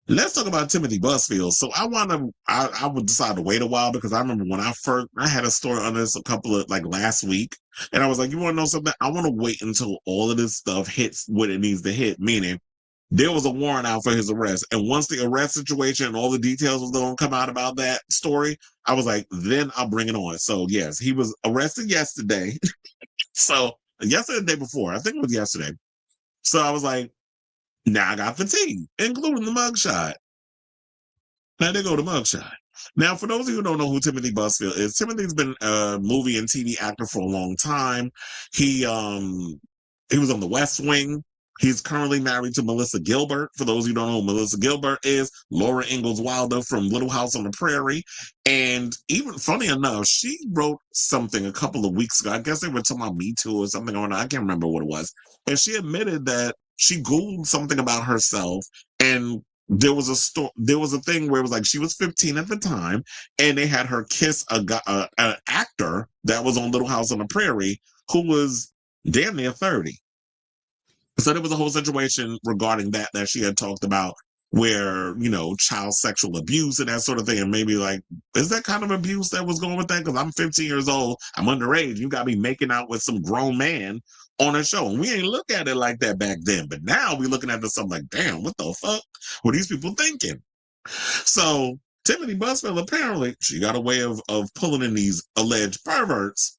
Let's talk about Timothy Busfield. So I would decide to wait a while because I remember when I had a story on this a couple of like last week, and I was like, you want to know something? I want to wait until all of this stuff hits what it needs to hit, meaning there was a warrant out for his arrest. And once the arrest situation and all the details was going to come out about that story, I was like, then I'll bring it on. So yes, he was arrested yesterday. So yesterday, the day before, I think it was yesterday. So I was like, now I got fatigue, including the mugshot. Now they go to Mugshot. Now, for those of you who don't know who Timothy Busfield is, Timothy's been a movie and TV actor for a long time. He was on The West Wing. He's currently married to Melissa Gilbert. For those of you who don't know who Melissa Gilbert is, Laura Ingalls Wilder from Little House on the Prairie. And even funny enough, she wrote something a couple of weeks ago. I guess they were talking about Me Too or something, or I can't remember what it was. And she admitted that she Googled something about herself, and there was a thing where it was like she was 15 at the time, and they had her kiss an actor that was on Little House on the Prairie who was damn near 30. So there was a whole situation regarding that she had talked about, where, child sexual abuse and that sort of thing. And maybe like, is that kind of abuse that was going with that? Because I'm 15 years old, I'm underage. You got me making out with some grown man on a show. And we ain't look at it like that back then. But now we looking at this something like, damn, what the fuck were these people thinking? So Timothy Busfield, apparently, she got a way of pulling in these alleged perverts.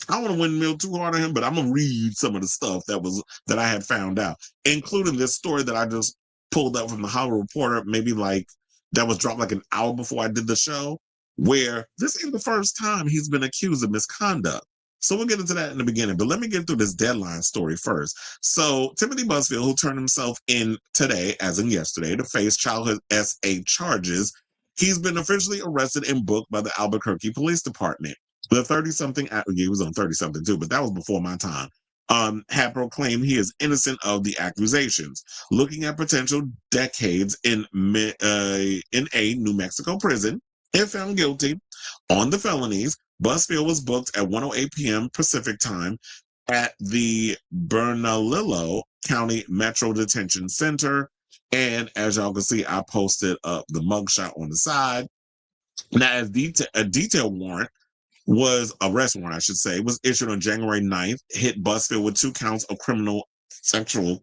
I don't want to windmill too hard on him, but I'm gonna read some of the stuff that I had found out, including this story that I just pulled up from the Hollywood Reporter, maybe like that was dropped like an hour before I did the show, where this ain't the first time he's been accused of misconduct. So we'll get into that in the beginning, but let me get through this deadline story first. So Timothy Busfield, who turned himself in today, as in yesterday, to face childhood SA charges, he's been officially arrested and booked by the Albuquerque Police Department. The 30-something, he was on 30-something too, but that was before my time, had proclaimed he is innocent of the accusations. Looking at potential decades in a New Mexico prison, if found guilty on the felonies, Busfield was booked at 1:08 p.m. Pacific time at the Bernalillo County Metro Detention Center. And as y'all can see, I posted up the mugshot on the side. Now, as a detailed arrest warrant, I should say, was issued on January 9th, hit Busfield with 2 counts of criminal sexual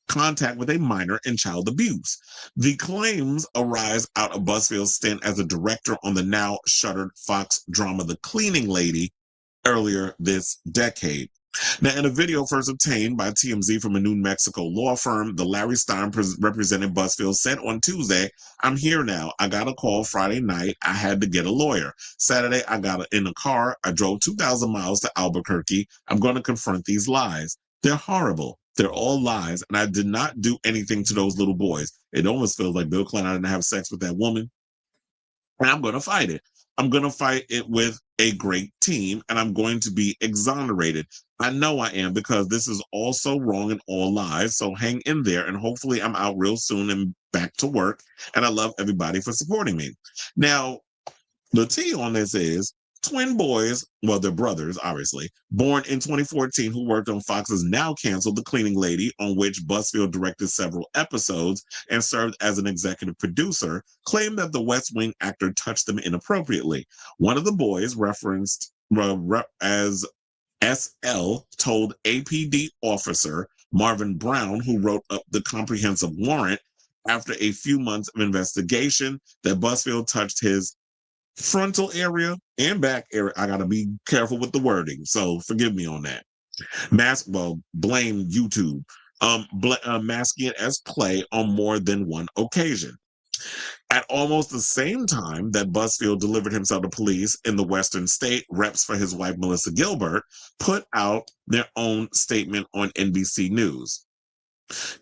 contact with a minor and child abuse. The claims arise out of Busfield's stint as a director on the now shuttered Fox drama The Cleaning Lady earlier this decade. Now, in a video first obtained by TMZ from a New Mexico law firm, the Larry Stein represented Busfield said on Tuesday, "I'm here now. I got a call Friday night. I had to get a lawyer. Saturday, I got in a car. I drove 2,000 miles to Albuquerque. I'm going to confront these lies. They're horrible. They're all lies. And I did not do anything to those little boys. It almost feels like Bill Clinton didn't have sex with that woman. And I'm going to fight it. I'm going to fight it with a great team, and I'm going to be exonerated. I know I am, because this is also wrong and all lies. So hang in there, and hopefully I'm out real soon and back to work. And I love everybody for supporting me." Now, the T on this is twin boys, well, they're brothers, obviously, born in 2014, who worked on Fox's now canceled The Cleaning Lady, on which Busfield directed several episodes and served as an executive producer, claimed that the West Wing actor touched them inappropriately. One of the boys, referenced as SL, told APD officer Marvin Brown, who wrote up the comprehensive warrant after a few months of investigation, that Busfield touched his frontal area and back area. I gotta be careful with the wording, so forgive me on that. Blame YouTube. Masking it as play on more than one occasion. At almost the same time that Busfield delivered himself to police in the Western state, reps for his wife, Melissa Gilbert, put out their own statement on NBC News.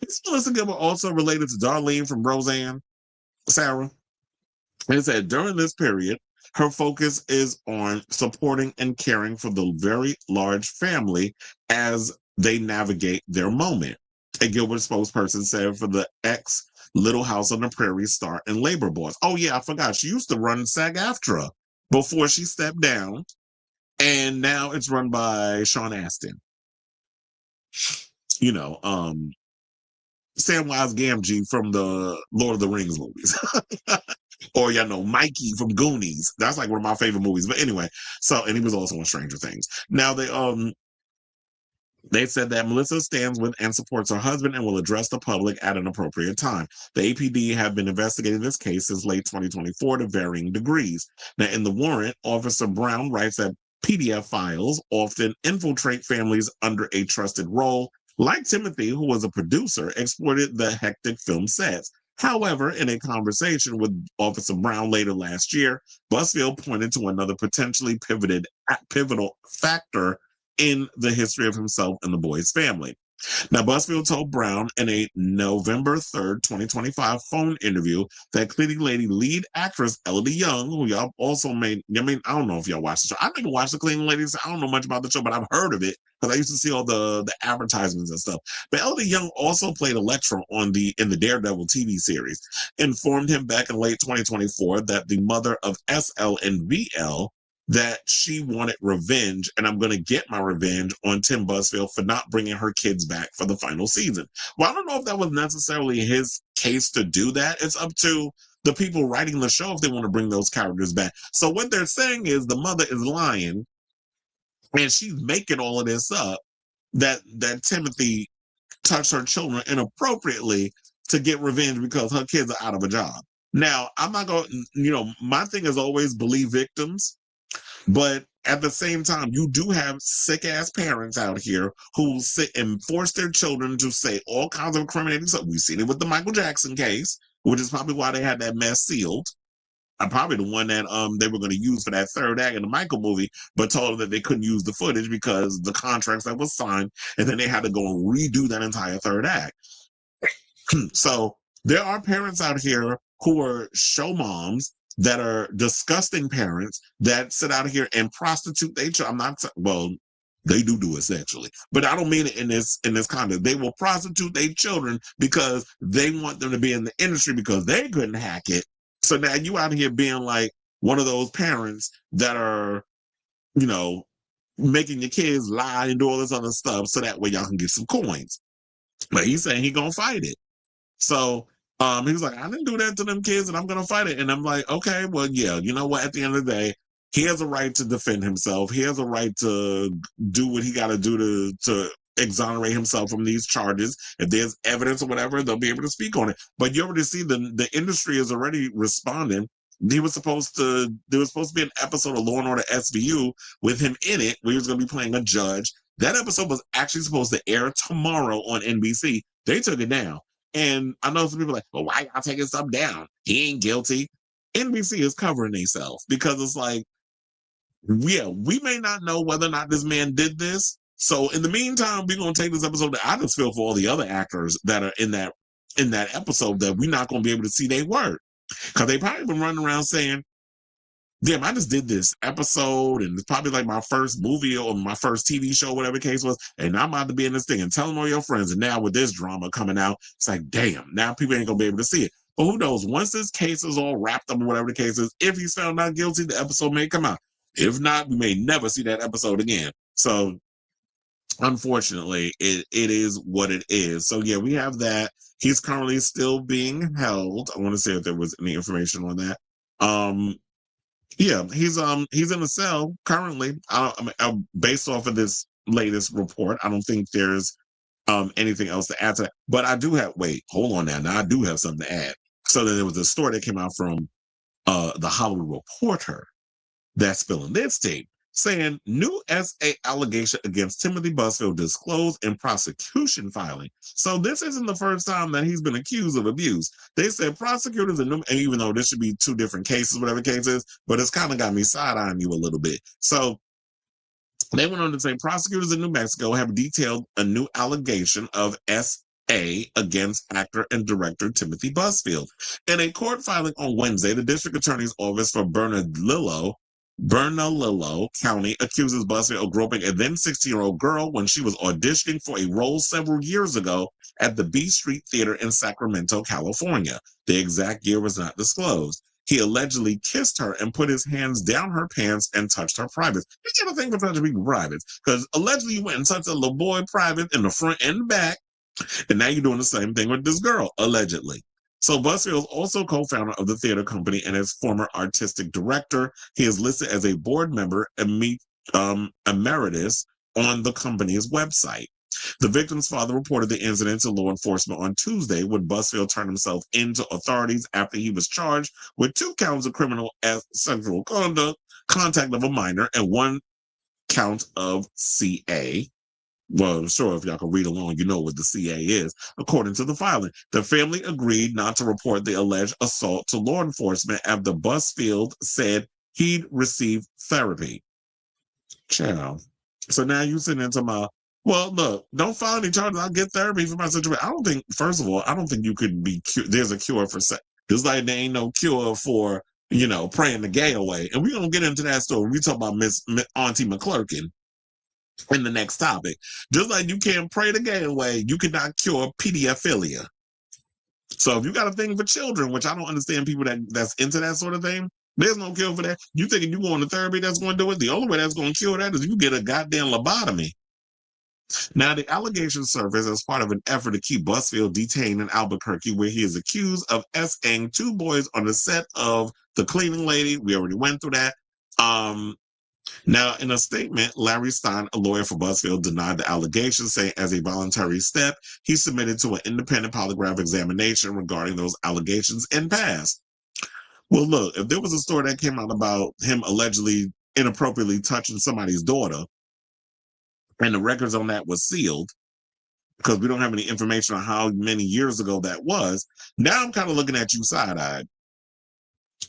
Is Melissa Gilbert also related to Darlene from Roseanne, Sarah? And it said, during this period, her focus is on supporting and caring for the very large family as they navigate their moment. A Gilbert spokesperson said for the ex Little House on the Prairie star and labor boss. Oh, yeah, I forgot. She used to run SAG-AFTRA before she stepped down, and now it's run by Sean Astin. You know, Samwise Gamgee from the Lord of the Rings movies. Or, Mikey from Goonies. That's like one of my favorite movies. But anyway, and he was also on Stranger Things. Now, they said that Melissa stands with and supports her husband and will address the public at an appropriate time. The APD have been investigating this case since late 2024 to varying degrees. Now, in the warrant, Officer Brown writes that PDF files often infiltrate families under a trusted role. Like Timothy, who was a producer, exploited the hectic film sets. However, in a conversation with Officer Brown later last year, Busfield pointed to another potentially pivotal factor in the history of himself and the boy's family. Now, Busfield told Brown in a November 3rd, 2025 phone interview that Cleaning Lady lead actress Elodie Young, who y'all also made, I don't know if y'all watched the show. I didn't watch the Cleaning Ladies. I don't know much about the show, but I've heard of it because I used to see all the advertisements and stuff. But Elodie Young also played Elektra in the Daredevil TV series, informed him back in late 2024 that the mother of SL and VL that she wanted revenge, and I'm going to get my revenge on Tim Busfield for not bringing her kids back for the final season. Well, I don't know if that was necessarily his case to do that. It's up to the people writing the show if they want to bring those characters back. So what they're saying is the mother is lying, and she's making all of this up, that Timothy touched her children inappropriately to get revenge because her kids are out of a job. Now, I'm not going, my thing is always believe victims. But at the same time, you do have sick ass parents out here who sit and force their children to say all kinds of incriminating stuff. We've seen it with the Michael Jackson case, which is probably why they had that mess sealed. Probably the one that they were going to use for that third act in the Michael movie, but told them that they couldn't use the footage because the contracts that was signed, and then they had to go and redo that entire third act. So there are parents out here who are show moms that are disgusting parents that sit out here and prostitute their children. They do it sexually, but I don't mean it in this context. They will prostitute their children because they want them to be in the industry because they couldn't hack it. So now you out here being like one of those parents that are, making your kids lie and do all this other stuff so that way y'all can get some coins. But he's saying he gonna fight it. So he was like, I didn't do that to them kids and I'm going to fight it. And I'm like, okay, well, yeah, you know what? At the end of the day, he has a right to defend himself. He has a right to do what he got to do to exonerate himself from these charges. If there's evidence or whatever, they'll be able to speak on it. But you already see the industry is already responding. There was supposed to be an episode of Law and Order SVU with him in it where he was going to be playing a judge. That episode was actually supposed to air tomorrow on NBC. They took it down. And I know some people are like, well, why y'all taking something down? He ain't guilty. NBC is covering themselves because it's like, yeah, we may not know whether or not this man did this. So in the meantime, we're going to take this episode. I just feel for all the other actors that are in that episode that we're not going to be able to see their work. Because they probably been running around saying, damn, I just did this episode and it's probably like my first movie or my first TV show, whatever the case was, and I'm about to be in this thing and telling all your friends. And now with this drama coming out, it's like, damn, now people ain't going to be able to see it. But who knows? Once this case is all wrapped up or whatever the case is, if he's found not guilty, the episode may come out. If not, we may never see that episode again. So unfortunately, it is what it is. So yeah, we have that. He's currently still being held. I want to see if there was any information on that. Yeah, he's in a cell currently. Based off of this latest report, I don't think there's anything else to add to that. But I do have. Wait, hold on now. Now I do have something to add. So then there was a story that came out from the Hollywood Reporter that's spilling this tape, saying new SA allegation against Timothy Busfield disclosed in prosecution filing. So this isn't the first time that he's been accused of abuse. They said prosecutors, and even though this should be two different cases, whatever the case is, but it's kind of got me side-eyeing you a little bit. So they went on to say prosecutors in New Mexico have detailed a new allegation of SA against actor and director Timothy Busfield. In a court filing on Wednesday, the district attorney's office for Bernalillo County accuses Busfield of groping a then 16-year-old girl when she was auditioning for a role several years ago at the B Street Theater in Sacramento, California. The exact year was not disclosed. He allegedly kissed her and put his hands down her pants and touched her privates. You got to think for touching people's privates, because allegedly you went and touched a little boy private in the front and the back, And now you're doing the same thing with this girl, allegedly. So Busfield is also co-founder of the theater company and is former artistic director. He is listed as a board member emeritus on the company's website. The victim's father reported the incident to law enforcement on Tuesday when Busfield turned himself into authorities after he was charged with 2 counts of criminal sexual contact of a minor, and 1 count of CA. Well, I'm sure if y'all can read along, you know what the CA is. According to the filing, the family agreed not to report the alleged assault to law enforcement after Busfield said he'd received therapy. Child. So now you sitting into my, well, look, don't file any charges. I'll get therapy for my situation. I don't think, first of all, I don't think you could be, there's a cure for sex. Just like there ain't no cure for, praying the gay away. And we're going to get into that story. We talk about Miss Auntie McClurkin in the next topic. Just like you can't pray the gay away, you cannot cure pedophilia. So if you got a thing for children, which I don't understand people that's into that sort of thing, there's no cure for that. You thinking you going to therapy that's going to do it? The only way that's going to cure that is you get a goddamn lobotomy. Now, the allegations surfaced as part of an effort to keep Busfield detained in Albuquerque, where he is accused of S-ing 2 boys on the set of The Cleaning Lady. We already went through that. Now, in a statement, Larry Stein, a lawyer for Busfield, denied the allegations, saying as a voluntary step, he submitted to an independent polygraph examination regarding those allegations and passed. Well, look, if there was a story that came out about him allegedly inappropriately touching somebody's daughter, and the records on that was sealed, because we don't have any information on how many years ago that was, now I'm kind of looking at you side-eyed.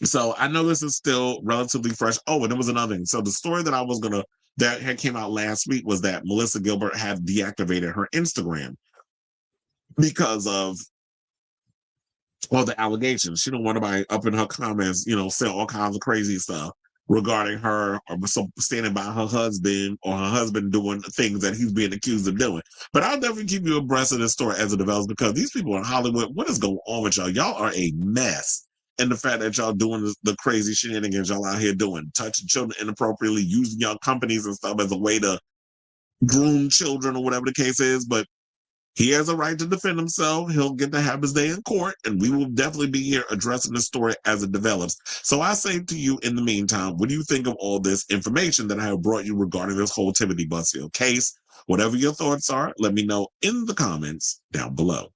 So I know this is still relatively fresh. Oh, and there was another thing. So the story that had came out last week was that Melissa Gilbert had deactivated her Instagram because of all the allegations. She don't want anybody up in her comments, saying all kinds of crazy stuff regarding her or standing by her husband or her husband doing things that he's being accused of doing. But I'll definitely keep you abreast of this story as it develops, because these people in Hollywood, what is going on with y'all? Y'all are a mess. And the fact that y'all doing the crazy shenanigans y'all out here doing, touching children inappropriately, using y'all companies and stuff as a way to groom children or whatever the case is. But he has a right to defend himself. He'll get to have his day in court, and we will definitely be here addressing the story as it develops. So I say to you, in the meantime, what do you think of all this information that I have brought you regarding this whole Timothy Busfield case? Whatever your thoughts are, let me know in the comments down below.